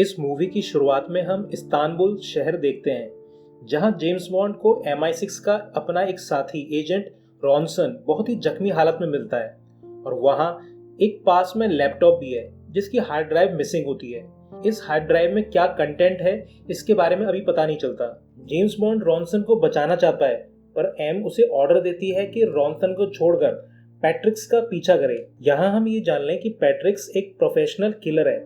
इस मूवी की शुरुआत में हम इस्तांबुल शहर देखते हैं, जहां जेम्स बॉन्ड को MI6 का अपना एक साथी एजेंट रॉनसन बहुत ही जख्मी हालत में मिलता है। और वहां एक पास में लैपटॉप भी है जिसकी हार्ड ड्राइव मिसिंग होती है। इस हार्ड ड्राइव में क्या कंटेंट है इसके बारे में अभी पता नहीं चलता। जेम्स बॉन्ड रॉनसन को बचाना चाहता है, पर एम उसे ऑर्डर देती है कि रॉनसन को छोड़कर पैट्रिक्स का पीछा करे। यहाँ हम ये जान लें कि पैट्रिक्स एक प्रोफेशनल किलर है।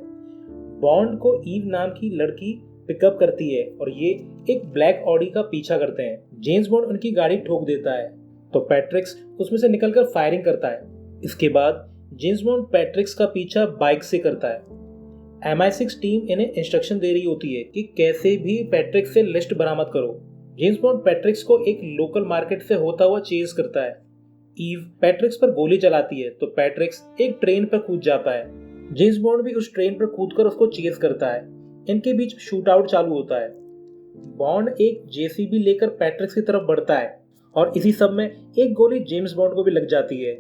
बॉन्ड को ईव नाम की लड़की पिकअप करती है और ये एक ब्लैक ऑडी का पीछा करते हैं। जेम्स बॉन्ड उनकी गाड़ी ठोक देता है तो पैट्रिक्स उसमें से निकलकर फायरिंग करता है। इसके बाद जेम्स बॉन्ड पैट्रिक्स का पीछा बाइक से करता है। MI6 टीम इन्हें इंस्ट्रक्शन दे रही होती है कि कैसे भी पैट्रिक्स से लिस्ट बरामद करो। जेम्स बॉन्ड पैट्रिक्स को एक लोकल मार्केट से होता हुआ चेज करता है। ईव पैट्रिक्स पर गोली चलाती है तो पैट्रिक्स एक ट्रेन पर कूद जाता है। जेम्स बॉन्ड भी उस ट्रेन पर कूदकर उसको चेज करता है। इनके बीच शूट आउट चालू होता है। बॉन्ड एक JCB लेकर पैट्रिक्स की तरफ बढ़ता है और इसी सब में एक गोली जेम्स बॉन्ड को भी लग जाती है।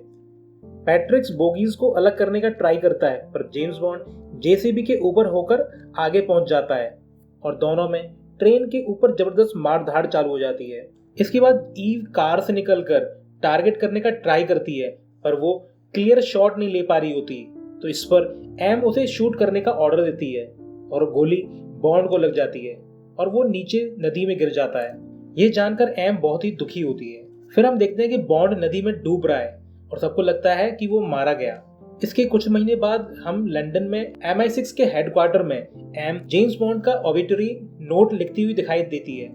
पैट्रिक्स बोगीज को अलग करने का ट्राई करता है, पर जेम्स बॉन्ड JCB के ऊपर होकर आगे पहुंच जाता है और दोनों में ट्रेन के ऊपर जबरदस्त मारधाड़ चालू हो जाती है। इसके बाद ईव कार से निकलकर टारगेट करने का ट्राई करती है, पर वो क्लियर शॉट नहीं ले पा रही होती, तो इस पर एम उसे शूट करने का ऑर्डर देती है और गोली बॉन्ड को लग जाती है और वो नीचे नदी में गिर जाता है। ये जानकर एम बहुत ही दुखी होती है। फिर हम देखते हैं कि बॉन्ड नदी में डूब रहा है और सबको लगता है कि वो मारा गया। इसके कुछ महीने बाद हम लंदन में MI6 के हेडक्वार्टर में एम जेम्स बॉन्ड का ऑबिटरी नोट लिखती हुई दिखाई देती है।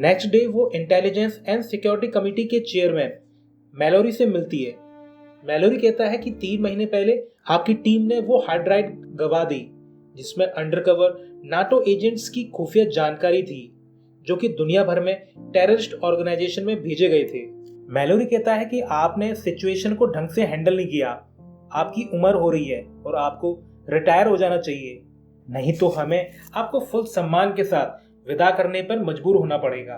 नेक्स्ट डे वो इंटेलिजेंस एंड सिक्योरिटी कमेटी के चेयरमैन मैलोरी से मिलती है। मैलोरी कहता है कि 3 महीने पहले आपकी टीम ने वो हार्ड ड्राइव गवा दी जिसमें अंडरकवर नाटो एजेंट्स की खुफिया जानकारी थी जो कि दुनिया भर में टेररिस्ट ऑर्गेनाइजेशन में भेजे गए थे। मैलोरी कहता है कि आपने सिचुएशन को ढंग से हैंडल नहीं किया। आपकी उम्र हो रही है और आपको रिटायर हो जाना चाहिए, नहीं तो हमें आपको फुल सम्मान के साथ विदा करने पर मजबूर होना पड़ेगा।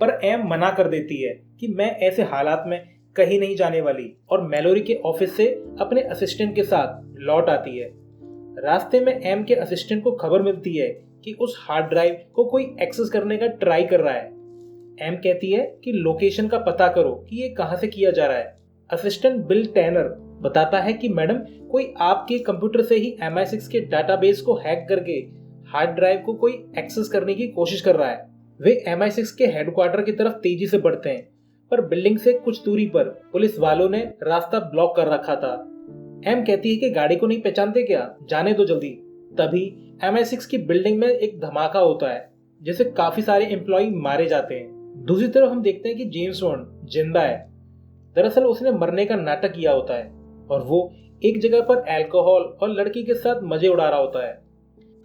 पर एम मना कर देती है कि मैं ऐसे हालात में कहीं नहीं जाने वाली और मैलोरी के ऑफिस से अपने असिस्टेंट के साथ लौट आती है। रास्ते में एम के असिस्टेंट को खबर मिलती है कि उस हार्ड ड्राइव को कोई एक्सेस करने का ट्राई कर रहा है। एम कहती है कि लोकेशन का पता करो कि ये कहां से किया जा रहा है। असिस्टेंट बिल टैनर बताता है कि मैडम, कोई आपके कंप्यूटर से ही MI6 के डाटाबेस को हैक करके हार्ड ड्राइव को कोई एक्सेस करने की कोशिश कर रहा है। वे MI6 के हेडक्वार्टर की तरफ तेजी से बढ़ते हैं, पर बिल्डिंग से कुछ दूरी पर पुलिस वालों ने रास्ता ब्लॉक कर रखा था। एम कहती है कि गाड़ी को नहीं पहचानते क्या, जाने दो जल्दी। तभी MI6 की बिल्डिंग में एक धमाका होता है जिससे काफी सारे एम्प्लॉय मारे जाते हैं। दूसरी तरफ हम देखते हैं कि जेम्स बॉन्ड जिंदा है। दरअसल उसने मरने का नाटक किया होता है और वो एक जगह पर अल्कोहल और लड़की के साथ मजे उड़ा रहा होता है।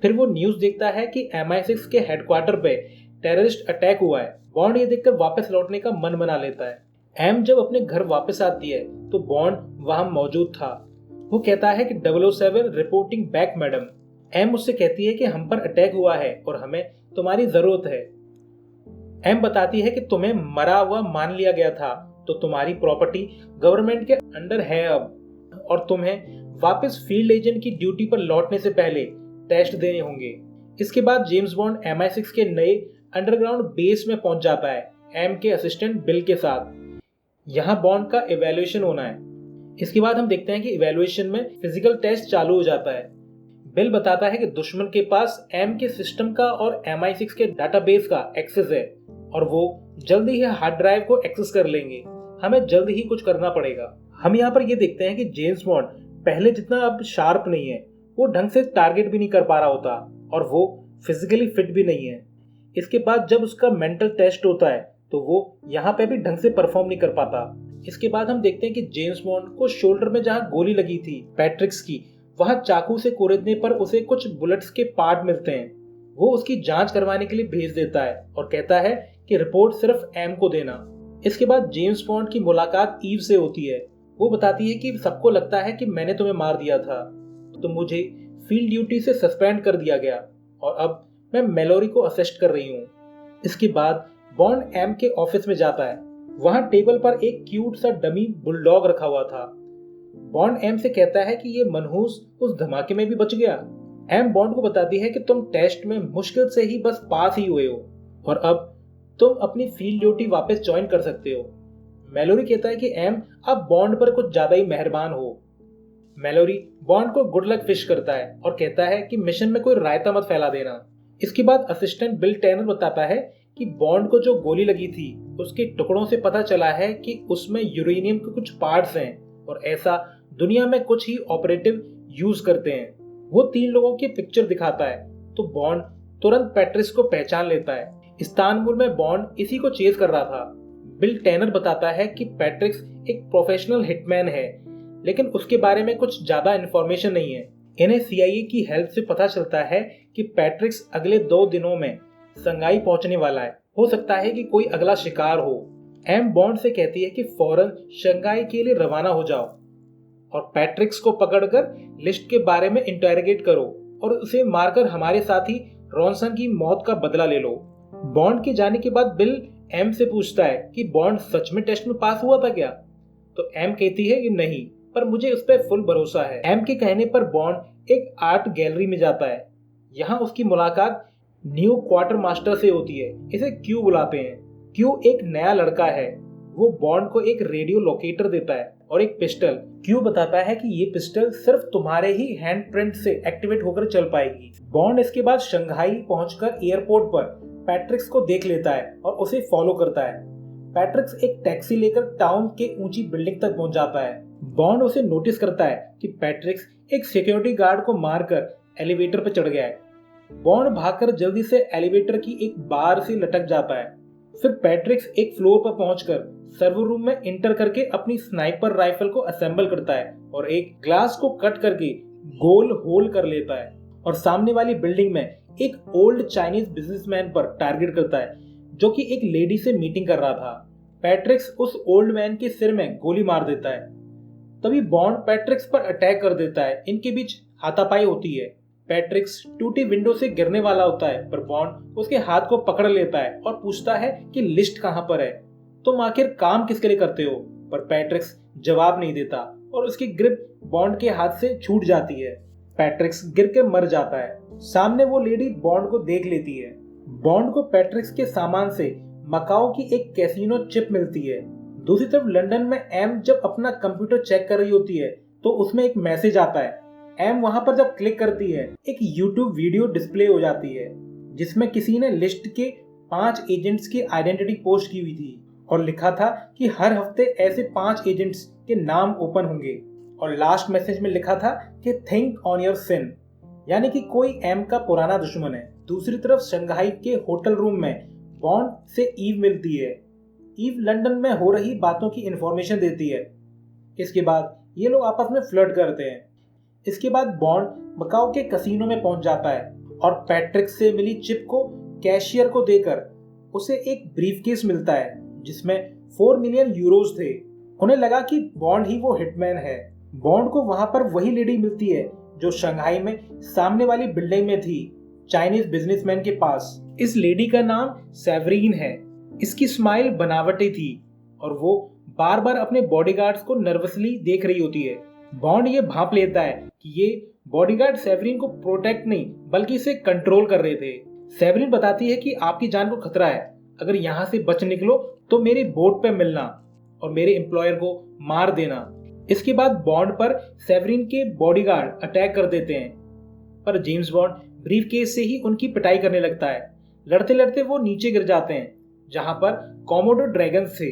फिर वो न्यूज देखता है कि MI6 के हेडक्वार्टर पे टेररिस्ट अटैक हुआ है। बॉन्ड ये देखकर वापस लौटने का मन बना लेता है। एम जब अपने घर वापस आती है तो बॉन्ड वहां मौजूद था। वो कहता है कि 007 रिपोर्टिंग बैक मैडम। एम उससे कहती है कि हम पर अटैक हुआ है और हमें तुम्हारी जरूरत है। एम बताती है कि तुम्हें मरा हुआ मान लिया गया था तो तुम्हारी प्रॉपर्टी गवर्नमेंट के अंडर है अब, और तुम्हें वापस फील्ड एजेंट की ड्यूटी पर लौटने से पहले टेस्ट देने होंगे। इसके बाद जेम्स बॉन्ड MI6 के नए अंडरग्राउंड बेस में पहुंच जाता है एम के असिस्टेंट बिल के साथ। यहाँ बॉन्ड का इवैल्यूएशन होना है। इसके बाद हम देखते हैं कि इवैल्यूएशन में फिजिकल टेस्ट चालू हो जाता है। बिल बताता है कि दुश्मन के पास एम के सिस्टम का और MI6 के डाटाबेस का एक्सेस है और वो जल्दी ही हार्ड ड्राइव को एक्सेस कर लेंगे। हमें जल्द ही कुछ करना पड़ेगा। हम यहाँ पर ये देखते हैं कि जेम्स बॉन्ड पहले जितना अब शार्प नहीं है। वो ढंग से टारगेट भी नहीं कर पा रहा होता और वो फिजिकली फिट भी नहीं है। इसके बाद जब उसका मेंटल टेस्ट होता है तो वो यहाँ पे भी ढंग से परफॉर्म नहीं कर पाता। इसके बाद हम देखते हैं कि जेम्स बॉन्ड को शोल्डर में जहाँ गोली लगी थी पैट्रिक्स की, वहां चाकू से कुरेदने पर उसे कुछ बुलेट्स के पार्ट मिलते हैं। वो उसकी जांच करवाने के लिए भेज देता है और कहता है कि रिपोर्ट सिर्फ एम को देना। इसके बाद जेम्स बॉन्ड की मुलाकात ईव से होती है। वो बताती है कि सबको लगता है कि मैंने तुम्हें मार दिया था, तो मुझे फील्ड ड्यूटी से सस्पेंड कर दिया गया और अब मैं मैलोरी को असिस्ट कर रही हूँ। इसके बाद बॉन्ड एम के ऑफिस में जाता है। वहां टेबल पर एक क्यूट सा डमी बुलडॉग रखा हुआ था। बॉन्ड एम से कहता है कि ये मनहूस उस धमाके में भी बच गया। एम बॉन्ड को बताती है कि तुम टेस्ट में मुश्किल से ही बस पास ही हुए हो और अब तुम अपनी फील्ड ड्यूटी वापस ज्वाइन कर सकते हो। मैलोरी कहता है कि एम अब बॉन्ड पर कुछ ज्यादा ही मेहरबान हो। मैलोरी बॉन्ड को गुड लक विश करता है और कहता है कि मिशन में कोई रायता मत फैला देना। इसके बाद असिस्टेंट बिल टैनर बताता है कि बॉन्ड को जो गोली लगी थी उसके टुकड़ों से पता चला है कि उसमें यूरेनियम के कुछ पार्ट्स हैं और ऐसा दुनिया में कुछ ही ऑपरेटिव यूज करते हैं। वो 3 लोगों की पिक्चर दिखाता है तो बॉन्ड तुरंत पैट्रिक्स को पहचान लेता है। इस्तानबुल में बॉन्ड इसी को चेज कर रहा था। बिल टैनर बताता है कि पैट्रिक्स एक प्रोफेशनल हिटमैन है लेकिन उसके बारे में कुछ ज्यादा इन्फॉर्मेशन नहीं है। इन्हें CIA की हेल्प से पता चलता है कि पैट्रिक्स अगले 2 दिनों में शंघाई पहुंचने वाला है। हो सकता है कि कोई अगला शिकार हो। एम बॉन्ड से कहती है कि फौरन शंघाई के लिए रवाना हो जाओ और पैट्रिक्स को पकड़कर लिस्ट के बारे में इंटरोगेट करो और उसे मारकर हमारे साथी रॉनसन की मौत का बदला ले लो। बॉन्ड के जाने के बाद बिल एम से पूछता है कि बॉन्ड सच में टेस्ट में पास हुआ था क्या, तो एम कहती है कि नहीं, पर मुझे उस पर फुल भरोसा है। एम के कहने पर बॉन्ड एक आर्ट गैलरी में जाता है। यहाँ उसकी मुलाकात न्यू क्वार्टर मास्टर से होती है। इसे क्यू बुलाते हैं। क्यू एक नया लड़का है। वो बॉन्ड को एक रेडियो लोकेटर देता है और एक पिस्टल। क्यू बताता है कि ये पिस्टल सिर्फ तुम्हारे ही हैंडप्रिंट से एक्टिवेट होकर चल पाएगी। बॉन्ड इसके बाद शंघाई पहुंचकर एयरपोर्ट पर पैट्रिक्स को देख लेता है और उसे फॉलो करता है। पैट्रिक्स एक टैक्सी लेकर टाउन के ऊंची बिल्डिंग तक पहुंच जाता है। बॉन्ड उसे नोटिस करता है कि पैट्रिक्स एक सिक्योरिटी गार्ड को मारकर एलिवेटर पर चढ़ गया है। बॉन्ड भागकर जल्दी से एलिवेटर की एक बार से लटक जाता है। फिर पैट्रिक्स एक फ्लोर पर पहुंचकर सर्वर रूम में इंटर करके अपनी स्नाइपर राइफल को असेंबल करता है और एक ग्लास को कट करके गोल होल कर लेता है और सामने वाली बिल्डिंग में एक ओल्ड चाइनीज बिजनेसमैन पर टारगेट करता है जो कि एक लेडी से मीटिंग कर रहा था। पैट्रिक्स उस ओल्ड मैन के सिर में गोली मार देता है। तभी बॉन्ड पैट्रिक्स पर अटैक कर देता है। इनके बीच हाथापाई होती है। पैट्रिक्स टूटी विंडो से गिरने वाला होता है पर बॉन्ड उसके हाथ को पकड़ लेता है और पूछता है कि लिस्ट कहां पर है, तुम आखिर काम किसके लिए करते हो। पर पैट्रिक्स जवाब नहीं देता और उसकी ग्रिप बॉन्ड के हाथ से छूट जाती है। पैट्रिक्स गिर के मर जाता है। सामने वो लेडी बॉन्ड को देख लेती है। बॉन्ड को पैट्रिक्स के सामान से मकाओ की एक कैसीनो चिप मिलती है। दूसरी तरफ लंदन में एम जब अपना कंप्यूटर चेक कर रही होती है तो उसमें एक मैसेज आता है। एम वहां पर जब क्लिक करती है एक YouTube वीडियो डिस्प्ले हो जाती है जिसमें किसी ने लिस्ट के 5 एजेंट्स की आइडेंटिटी पोस्ट की हुई थी और लिखा था कि हर हफ्ते ऐसे 5 एजेंट्स के नाम ओपन होंगे और लास्ट मैसेज में लिखा था कि थिंक ऑन योर सिन, यानी कि कोई एम का पुराना दुश्मन है। दूसरी तरफ शंघाई के होटल रूम में बॉन्ड से ईव मिलती है। ईव लंदन में हो रही बातों की इंफॉर्मेशन देती है। इसके बाद ये लोग आपस में फ्लर्ट करते हैं। इसके बाद बॉन्ड मकाओ के कसीनो में पहुंच जाता है और पैट्रिक्स से मिली चिप को कैशियर को देकर उसे एक ब्रीफकेस मिलता है जिसमें 4 मिलियन यूरोज थे। उन्हें लगा कि बॉन्ड ही वो हिटमैन है। बॉन्ड को वहां पर वही लेडी मिलती है जो शंघाई में सामने वाली बिल्डिंग में थी, चाइनीज बिजनेसमैन के पास। इस लेडी का नाम सेवरीन है। इसकी स्माइल बनावटी थी और वो बार बार अपने बॉडीगार्ड्स को नर्वसली देख रही होती है। बॉन्ड ये भांप लेता है कि ये बॉडीगार्ड सेवरीन को प्रोटेक्ट नहीं बल्कि इसे कंट्रोल कर रहे थे। सेवरीन बताती है कि आपकी जान को खतरा है, अगर यहाँ से बच निकलो तो मेरी बोट पे मिलना और मेरे एम्प्लॉयर को मार देना। इसके बाद बॉन्ड पर सेवरीन के बॉडीगार्ड अटैक कर देते हैं पर जेम्स बॉन्ड ब्रीफकेस से ही उनकी पिटाई करने लगता है। लड़ते लड़ते वो नीचे गिर जाते हैं जहां पर कोमोडो ड्रैगन्स थे।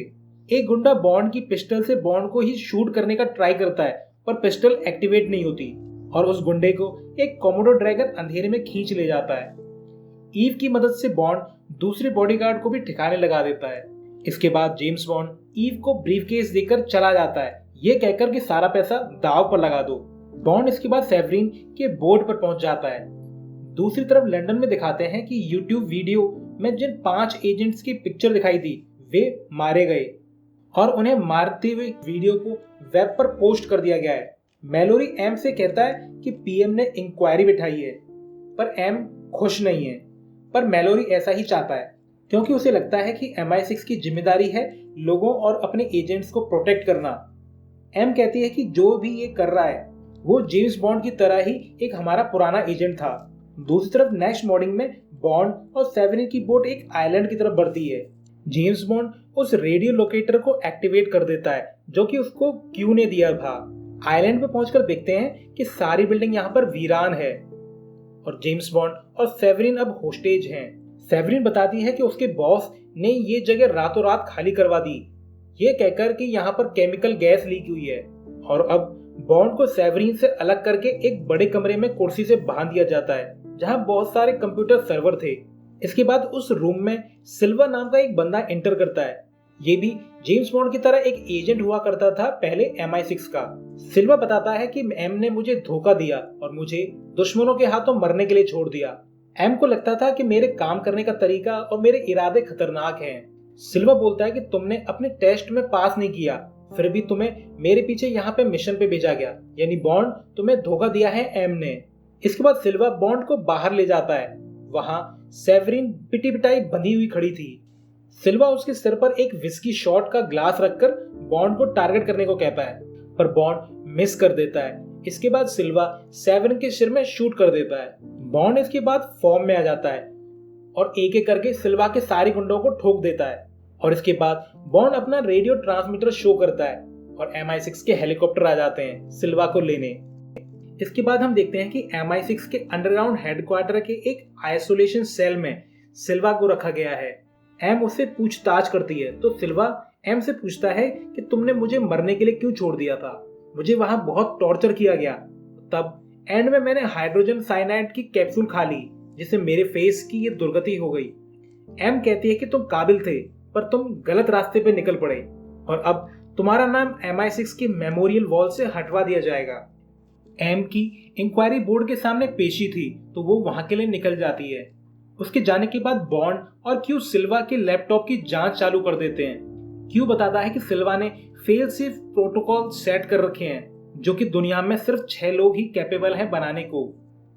एक गुंडा बॉन्ड की पिस्टल से बॉन्ड को ही शूट करने का ट्राई करता है पर पिस्टल एक्टिवेट नहीं होती और उस गुंडे को एक कोमोडो ड्रैगन अंधेरे में खींच ले जाता है। ईव की मदद से बॉन्ड दूसरे बॉडीगार्ड को भी ठिकाने लगा देता है। इसके बाद जेम्स बॉन्ड ईव को ब्रीफकेस देकर चला जाता है, ये कहकर कि सारा पैसा दाव पर लगा दो। बॉन्ड इसके बाद सेवरीन के बोर्ड पर पहुंच जाता है। दूसरी तरफ लंदन में दिखाते हैं कि YouTube वीडियो में जिन 5 एजेंट्स की पिक्चर दिखाई थी वे मारे गए और उन्हें मारते हुए वीडियो को वेब पर पोस्ट कर दिया गया है। मैलोरी एम से कहता है कि PM ने इंक्वायरी बिठाई है पर एम खुश नहीं है, पर मैलोरी ऐसा ही चाहता है क्योंकि उसे लगता है कि MI6 की जिम्मेदारी है लोगों और अपने एजेंट्स को प्रोटेक्ट करना। एम कहती है कि जो भी ये कर रहा है वो जेम्स बॉन्ड की तरह ही एक हमारा पुराना एजेंट था। दूसरी तरफ नेक्स्ट मॉर्निंग में बॉन्ड और सेवेरिन की बोट एक आइलैंड की तरफ बढ़ती है। जेम्स बॉन्ड उस रेडियो लोकेटर को एक्टिवेट कर देता है जो कि उसको क्यू ने दिया था। आइलैंड पे पहुंचकर देखते हैं कि सारी बिल्डिंग यहाँ पर वीरान है और जेम्स बॉन्ड और सेवेरिन अब होस्टेज हैं। सेवेरिन बताती है कि उसके बॉस ने ये जगह रातों रात खाली करवा दी, ये कहकर कि यहाँ पर केमिकल गैस लीक हुई है। और अब बॉन्ड को सेवेरिन से अलग करके एक बड़े कमरे में कुर्सी से बांध दिया जाता है जहाँ बहुत सारे कंप्यूटर सर्वर थे। इसके बाद उस रूम में सिल्वा नाम का एक बंदा एंटर करता है। ये भी जेम्स बॉन्ड की तरह एक एजेंट हुआ करता था पहले MI6 का। सिल्वा बताता है कि एम ने मुझे धोखा दिया और मुझे दुश्मनों के हाथों मरने के लिए छोड़ दिया। एम को लगता था कि मेरे काम करने का तरीका और मेरे इरादे खतरनाक हैं। सिल्वा बोलता है कि तुमने अपने टेस्ट में पास नहीं किया, फिर भी तुम्हें मेरे पीछे यहाँ पे मिशन पे भेजा गया, यानी बॉन्ड तुम्हें धोखा दिया है एम ने। इसके बाद सिल्वा बॉन्ड को बाहर ले जाता है। वहां सेवेरिन पिटी पिटाई बंधी हुई खड़ी थी। सिल्वा उसके सिर पर एक विस्की शॉट का ग्लास रखकर बॉन्ड को टारगेट करने को कहता है, पर बॉन्ड मिस कर देता है। इसके बाद सिल्वा सेवेरिन के सिर में शूट कर देता है। बॉन्ड इसके बाद फॉर्म में आ जाता है और एक एक करके सिल्वा के सारे गुंडों को ठोक देता है। और इसके बाद बॉन्ड अपना रेडियो ट्रांसमीटर शो करता है और MI6 के हेलीकॉप्टर आ जाते हैं सिल्वा को लेने। इसके बाद हम देखते हैं कि MI6 के अंडरग्राउंड हेडक्वार्टर के एक आइसोलेशन सेल में सिल्वा को रखा गया है। एम उससे पूछताछ करती है तो सिल्वा एम से पूछता है कि तुमने मुझे मरने के लिए क्यों छोड़ दिया था, मुझे वहां बहुत टॉर्चर किया गया। तब एंड में मैंने हाइड्रोजन साइनाइड की कैप्सूल खा ली जिससे मेरे फेस की ये दुर्गति हो गई। एम कहती है कि तुम काबिल थे पर तुम गलत रास्ते पे निकल पड़े और अब तुम्हारा नाम MI6 की मेमोरियल वॉल से हटवा दिया जाएगा। एम की इंक्वायरी बोर्ड के सामने पेशी थी तो वो वहां के लिए निकल जाती है। उसके जाने के बाद बॉन्ड और क्यू सिल्वा के लैपटॉप की जांच चालू कर देते हैं। क्यू बताता है कि सिल्वा ने फेल सेफ प्रोटोकॉल सेट कर रखे हैं जो कि दुनिया में सिर्फ 6 लोग ही कैपेबल हैं बनाने को।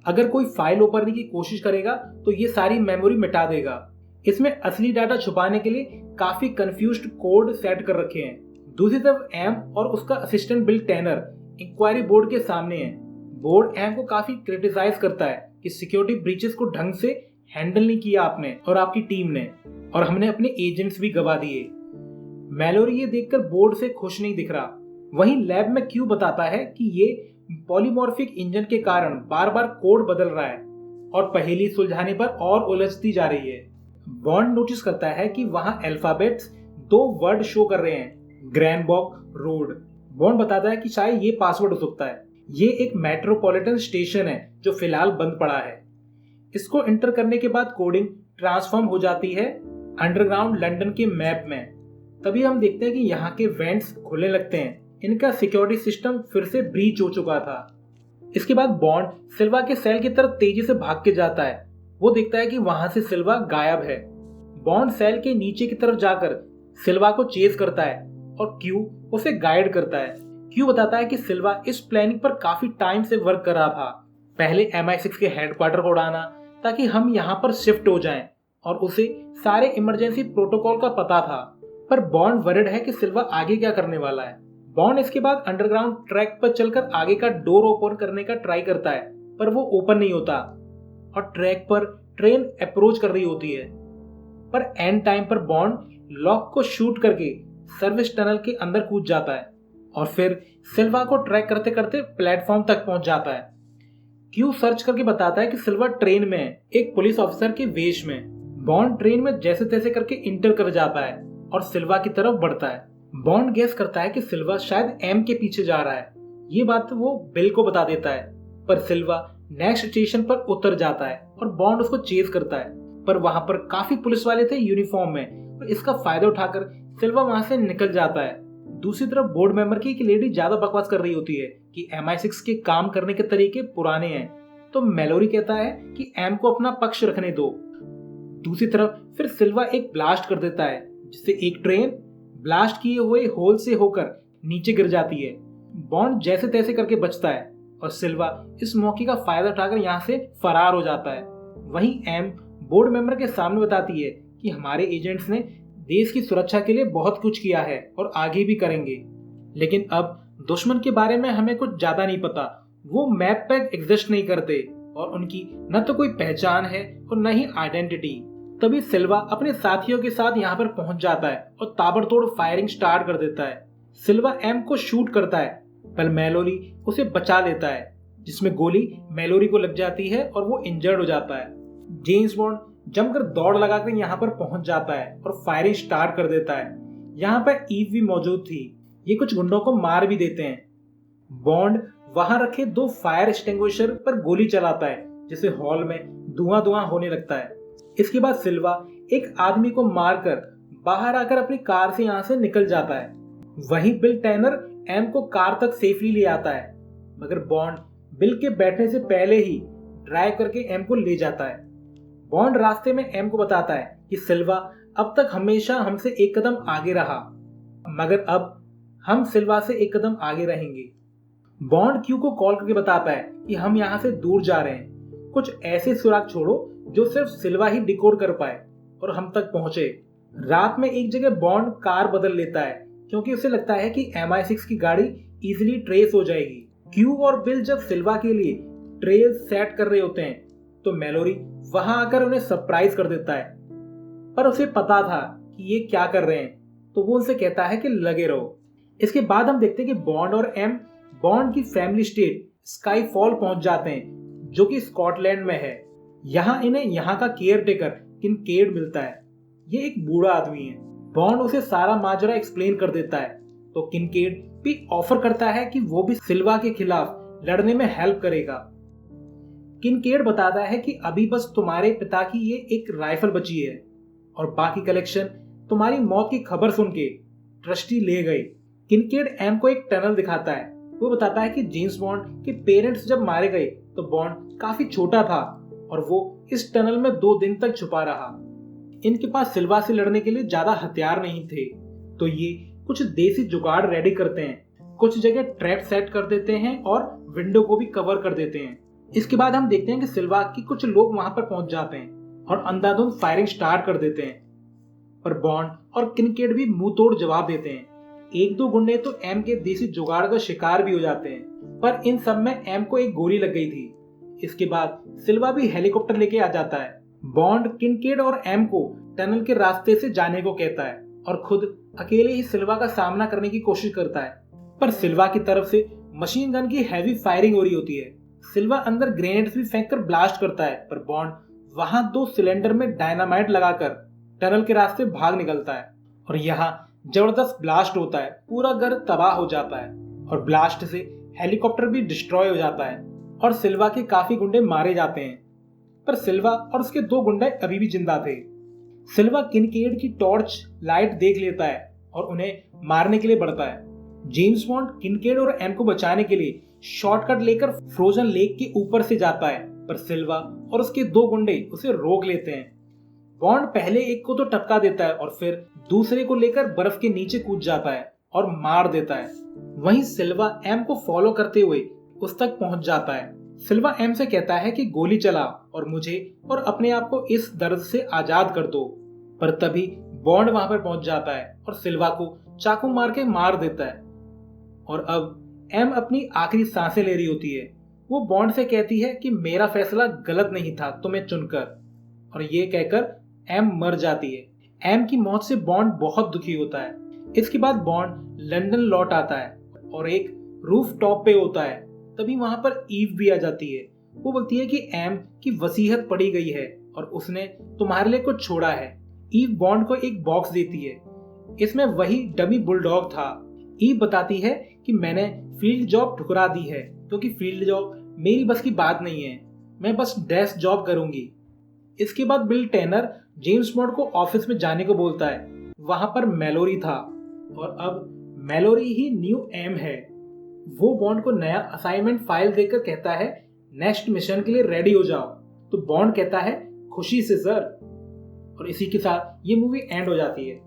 अगर कोई फाइल ओपन की कोशिश करेगा तो ये सारी मेमोरी मिटा देगा। इसमें असली डाटा छुपाने के लिए काफी कंफ्यूज्ड कोड सेट कर रखे हैं। दूसरी तरफ एम और उसका assistant Bill Tanner inquiry board के सामने है। बोर्ड एम को काफी क्रिटिसाइज करता है कि सिक्योरिटी ब्रीचेस को ढंग से हैंडल नहीं किया आपने और आपकी टीम ने, और हमने अपने एजेंट्स भी गवा दिए। मैलोरी ये देखकर बोर्ड से खुश नहीं दिख रहा। वहीं लैब में क्यू बताता है कि ये पॉलीमॉर्फिक इंजन के कारण बार बार कोड बदल रहा है और पहेली सुलझाने पर और उलझती जा रही है। बॉन्ड नोटिस करता है कि वहां अल्फाबेट्स 2 वर्ड शो कर रहे हैं, ग्रैनबॉक रोड। बॉन्ड बताता है कि शायद ये पासवर्ड हो सकता है। ये एक मेट्रोपॉलिटन स्टेशन है जो फिलहाल बंद पड़ा है। इसको एंटर करने के बाद कोडिंग ट्रांसफॉर्म हो जाती है अंडरग्राउंड लंदन के मैप में। तभी हम देखते हैं कि यहाँ के वेंट्स खुलने लगते हैं। इनका सिक्योरिटी सिस्टम फिर से ब्रीच हो चुका था। इसके बाद बॉन्ड सिल्वा के सेल की तरफ तेजी से भाग के जाता है। वो देखता है कि वहां से सिल्वा गायब है। बॉन्ड सेल के नीचे की तरफ जाकर सिल्वा को चेज करता है और क्यू उसे गाइड करता है। क्यू बताता है कि सिल्वा इस प्लानिंग पर काफी टाइम से वर्क कर रहा था। पहले MI6 के हेडक्वार्टर को उड़ाना ताकि हम यहाँ पर शिफ्ट हो जाएं, और उसे सारे इमरजेंसी प्रोटोकॉल का पता था। पर बॉन्ड वरिड है कि सिल्वा आगे क्या करने वाला है। बॉन्ड इसके बाद अंडरग्राउंड ट्रैक पर चलकर आगे का डोर ओपन करने का ट्राई करता है, पर वो ओपन नहीं होता और ट्रैक पर ट्रेन अप्रोच कर रही होती है। पर एंड टाइम पर बॉन्ड लॉक को शूट करके सर्विस टनल के अंदर कूद जाता है और फिर सिल्वा को ट्रैक करते करते प्लेटफॉर्म तक पहुंच जाता है। क्यू सर्च करके बताता है कि सिल्वा ट्रेन में है, एक पुलिस ऑफिसर के वेश में। बॉन्ड ट्रेन में जैसे तैसे करके इंटर कर जाता है और सिल्वा की तरफ बढ़ता है। बॉन्ड गेस करता है कि सिल्वा शायद एम के पीछे जा रहा है। ये बात वो बिल को बता देता है, पर सिल्वा नेक्स्ट स्टेशन पर उतर जाता है और बॉन्ड उसको चेज करता है। पर वहां पर काफी पुलिस वाले थे यूनिफॉर्म में, और इसका फायदा उठाकर सिल्वा वहां से निकल जाता है। दूसरी तरफ बोर्ड मेंबर की एक लेडी ज्यादा बकवास कर रही होती है कि MI6 के काम करने के तरीके पुराने हैं, तो मैलोरी कहता है कि एम को अपना पक्ष रखने दो। दूसरी तरफ फिर सिल्वा एक ब्लास्ट कर देता है जिससे एक ट्रेन ब्लास्ट किए हुए होल से होकर नीचे गिर जाती है। बॉन्ड जैसे तैसे करके बचता है और सिल्वा इस मौके का फायदा उठाकर यहाँ से फरार हो जाता है। वहीं एम बोर्ड मेंबर के सामने बताती है कि हमारे एजेंट्स ने देश की सुरक्षा के लिए बहुत कुछ किया है और आगे भी करेंगे, लेकिन अब दुश्मन के बारे में हमें कुछ ज्यादा नहीं पता वो मैप पे एग्जिस्ट नहीं करते और उनकी न तो कोई पहचान है और न ही आइडेंटिटी। तभी सिल्वा अपने साथियों के साथ यहाँ पर पहुंच जाता है और ताबड़तोड़ फायरिंग स्टार्ट कर देता है। सिल्वा एम को शूट करता है पर मैलोरी उसे बचा लेता है, जिसमें गोली मैलोरी को लग जाती है और वो इंजर्ड हो जाता है। जेम्स बॉन्ड जमकर दौड़ लगाकर यहाँ पर पहुंच जाता है और फायरिंग स्टार्ट कर देता है। यहाँ पर ईव भी मौजूद थी, ये कुछ गुंडों को मार भी देते हैं। बॉन्ड वहां रखे 2 फायर एक्सटिंग्विशर पर गोली चलाता है, जिससे हॉल में धुआं धुआं होने लगता है। इसके बाद सिल्वा एक आदमी को मारकर बाहर आकर अपनी कार से यहाँ से निकल जाता है। वहीं बिल टैनर एम को कार तक सेफली ले आता है, मगर बॉन्ड बिल के बैठने से पहले ही ड्राइव करके एम को ले जाता है। बॉन्ड रास्ते में एम को बताता है कि सिल्वा अब तक हमेशा हमसे एक कदम आगे रहा, मगर अब हम सिल्वा से एक कदम आगे रहेंगे। बॉन्ड क्यू को कॉल करके बताता है कि हम यहाँ से दूर जा रहे हैं, कुछ ऐसे सुराग छोड़ो जो सिर्फ सिल्वा ही डिकोड कर पाए और हम तक पहुंचे। रात में एक जगह बॉन्ड कार बदल लेता है क्योंकि उसे लगता है कि MI6 की गाड़ी इजीली ट्रेस हो जाएगी। क्यू और बिल जब सिल्वा के लिए ट्रेल सेट कर रहे होते हैं तो मैलोरी वहां आकर उन्हें सरप्राइज कर देता है, पर उसे पता था कि ये क्या कर रहे हैं, तो वो उनसे कहता है कि लगे रहो। इसके बाद हम देखते हैं कि बॉन्ड और एम बॉन्ड की फैमिली स्टेट स्काई फॉल पहुंच जाते हैं, जो कि स्कॉटलैंड में है। यहाँ इन्हें यहाँ का केयर टेकर किनकेड मिलता है। ये एक बूढ़ा आदमी है। बॉन्ड उसे सारा माजरा एक्सप्लेन कर देता है, तो किनकेड भी ऑफर करता है कि वो भी सिल्वा के खिलाफ लड़ने में हेल्प करेगा। किनकेड बताता है कि अभी बस तुम्हारे पिता की ये एक राइफल बची है और बाकी कलेक्शन तुम्हारी मौत की खबर सुन के ट्रस्टी ले गए। किनकेड एम को एक टनल दिखाता है। वो बताता है कि जेम्स बॉन्ड के पेरेंट्स जब मारे गए तो बॉन्ड काफी छोटा था और वो इस टनल में 2 दिन तक छुपा रहा। इनके पास सिल्वा से लड़ने के लिए ज्यादा हथियार नहीं थे, तो ये कुछ देसी जुगाड़ रेडी करते हैं। कुछ जगह ट्रैप सेट कर देते हैं और विंडो को भी कवर कर देते हैं। इसके बाद हम देखते हैं कि सिल्वा की कुछ लोग वहां पर पहुंच जाते हैं और अंधाधुंध फायरिंग स्टार्ट कर देते हैं, पर बॉन्ड और किनकेड भी मुंह तोड़ जवाब देते हैं। 1-2 गुंडे तो एम के देसी जुगाड़ का शिकार भी हो जाते हैं, पर इन सब में एम को एक गोली लग गई थी। इसके बाद सिल्वा भी हेलीकॉप्टर लेके आ जाता है। बॉन्ड किनकेड और एम को टनल के रास्ते से जाने को कहता है और खुद अकेले ही सिल्वा का सामना करने की कोशिश करता है, पर सिल्वा की तरफ से मशीन गन की हैवी फायरिंग हो रही होती है। सिल्वा अंदर ग्रेनेड्स भी फेंक कर ब्लास्ट करता है, पर बॉन्ड वहां 2 सिलेंडर में डायनामाइट लगाकर टनल के रास्ते भाग निकलता है और यहाँ जबरदस्त ब्लास्ट होता है। पूरा घर तबाह हो जाता है और ब्लास्ट से हेलीकॉप्टर भी डिस्ट्रॉय हो जाता है और सिल्वा के काफी गुंडे मारे जाते हैं, पर सिल्वा और उसके 2 गुंडे अभी भी जिंदा थे। सिल्वा किनकेड की टॉर्च लाइट देख लेता है और उन्हें मारने के लिए बढ़ता है। जेम्स बॉन्ड किनकेड और एम को बचाने के लिए शॉर्टकट लेकर फ्रोजन लेक के ऊपर से जाता है, पर सिल्वा और उसके 2 गुंडे उसे रोक लेते हैं। बॉन्ड पहले एक को तो टपका देता है और फिर दूसरे को लेकर बर्फ के नीचे कूद जाता है और मार देता है। वहीं सिल्वा एम को फॉलो करते हुए उस तक पहुंच जाता है। सिल्वा एम से कहता है कि गोली चला और मुझे और अपने आप को इस दर्द से आजाद कर दो, पर तभी बॉन्ड वहां पर पहुंच जाता है और सिल्वा को चाकू मार के मार देता है। और अब एम अपनी आखिरी सांसें ले रही होती है। वो बॉन्ड से कहती है कि मेरा फैसला गलत नहीं था तुम्हें चुनकर, और ये कहकर एम मर जाती है। एम की मौत से बॉन्ड बहुत दुखी होता है। इसके बाद बॉन्ड लंदन लौट आता है और एक रूफ टॉप पे होता है। तभी वहां पर ईव भी आ जाती है। वो बोलती है कि एम की वसीयत पड़ी गई है और उसने तुम्हारे लिए कुछ छोड़ा है। ईव बॉन्ड को एक बॉक्स देती है, इसमें वही डमी बुलडॉग था। ईव बताती है कि मैंने फील्ड जॉब ठुकरा दी है क्योंकि फील्ड जॉब मेरी बस की बात नहीं है, मैं बस डेस्क जॉब करूंगी। इसके बाद बिल टैनर जेम्स बॉन्ड को ऑफिस में जाने को बोलता है। वहां पर मैलोरी था और अब मैलोरी ही न्यू एम है। वो बॉन्ड को नया असाइनमेंट फाइल देकर कहता है नेक्स्ट मिशन के लिए रेडी हो जाओ। तो बॉन्ड कहता है खुशी से सर, और इसी के साथ ये मूवी एंड हो जाती है।